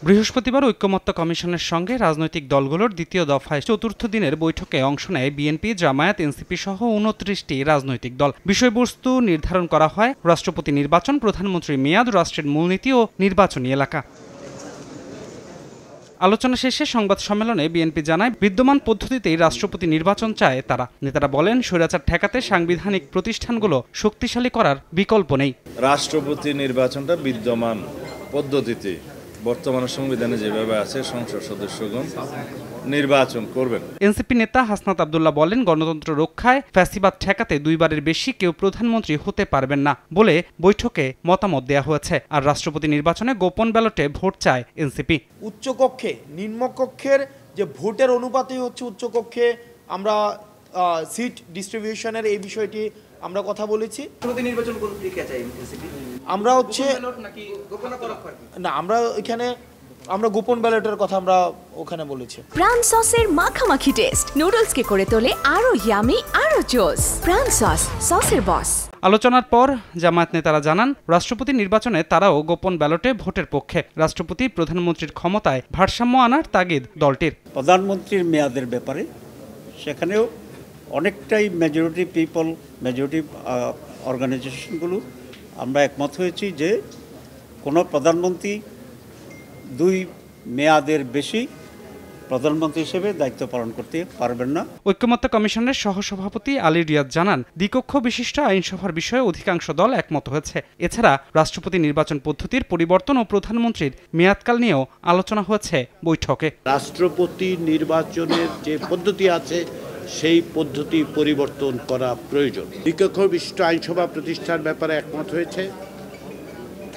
বৃহস্পতিবার ঐকমত্য কমিশনের সঙ্গে রাজনৈতিক দলগুলোর দ্বিতীয় দফায় চতুর্থ দিনের বৈঠকে অংশ নেয় বিএনপি, জামায়াত, এনসিপি সহ ২৯টি রাজনৈতিক দল। বিষয়বস্তু নির্ধারণ করা হয় রাষ্ট্রপতি নির্বাচন, প্রধানমন্ত্রীর মেয়াদ, রাষ্ট্রের মূলনীতি ও নির্বাচনী এলাকা। আলোচনা শেষে সংবাদ সম্মেলনে বিএনপি জানায়, বিদ্যমান পদ্ধতিতেই রাষ্ট্রপতি নির্বাচন চায় তারা। নেতারা বলেন, স্বৈরাচার ঠেকাতে সাংবিধানিক প্রতিষ্ঠানগুলো শক্তিশালী করার বিকল্প নেই। রাষ্ট্রপতি নির্বাচনটা বিদ্যমান পদ্ধতিতে বর্তমান সংবিধানে যেভাবে আছে সংসদ সদস্যগণ নির্বাচন করবেন। এনসিপি নেতা হাসনাত আব্দুল্লাহ বলেন, গণতন্ত্র রক্ষায় ফ্যাসিবাদ ঠেকাতে দুইবারের বেশি কেউ প্রধানমন্ত্রী হতে পারবেন না বলে বৈঠকে মতামত দেয়া হয়েছে। আর রাষ্ট্রপতি নির্বাচনে গোপন ব্যালটে ভোট চায় এনসিপি। উচ্চকক্ষে নিম্নকক্ষের যে ভোটের অনুপাতই হচ্ছে উচ্চকক্ষে আমরা সিট ডিস্ট্রিবিউশনের এই বিষয়টি আমরা কথা বলেছি। আমরা হচ্ছে না, আমরা এখানে আমরা গোপন ব্যালটের কথা আমরা ওখানে বলেছি। প্রাণ সসের মাখামাখি টেস্ট নুডলসকে করে তোলে আরো ইয়ামি, আরো জোস। প্রাণ সস, সসের বস। আলোচনার পর জামায়াত নেতারা জানান, রাষ্ট্রপতি নির্বাচনে তারাও গোপন ব্যালটে ভোটের পক্ষে। রাষ্ট্রপতি প্রধানমন্ত্রীর ক্ষমতায় ভারসাম্য আনার তাগিদ দলটির। প্রধানমন্ত্রীর মেয়াদের ব্যাপারে সেখানেও অনেকটাই মেজরিটি অর্গানাইজেশনগুলো আমরা একমত হয়েছি যে কোনো প্রধানমন্ত্রী 2 মেয়াদের বেশি প্রধানমন্ত্রী হিসেবে দায়িত্ব পালন করতে পারবেন না। ঐকমত্য কমিশনের সহসভাপতি আলী রিয়াজ জানান, দ্বিকক্ষ বিশিষ্ট আইনসভার বিষয়ে অধিকাংশ দল একমত হয়েছে। এছাড়া রাষ্ট্রপতি নির্বাচন পদ্ধতির পরিবর্তন ও প্রধানমন্ত্রীর মেয়াদকাল নিয়েও আলোচনা হয়েছে বৈঠকে। রাষ্ট্রপতি নির্বাচনের যে পদ্ধতি আছে সেই পদ্ধতি পরিবর্তন করা প্রয়োজন। দ্বিকক্ষ বিশিষ্ট আইনসভা প্রতিষ্ঠার ব্যাপারে একমত হয়েছে।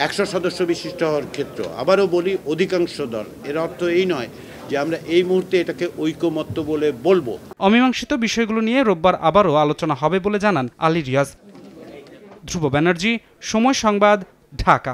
100 সদস্য বিশিষ্ট হওয়ার ক্ষেত্র, আবারও বলি অধিকাংশ দল। এর অর্থ এই নয় যে আমরা এই মুহূর্তে এটাকে ঐকমত্য বলে বলবো। অমীমাংসিত বিষয়গুলো নিয়ে রোববার আবারও আলোচনা হবে বলে জানান আলী রিয়াজ। ধ্রুব ব্যানার্জি, সময় সংবাদ, ঢাকা।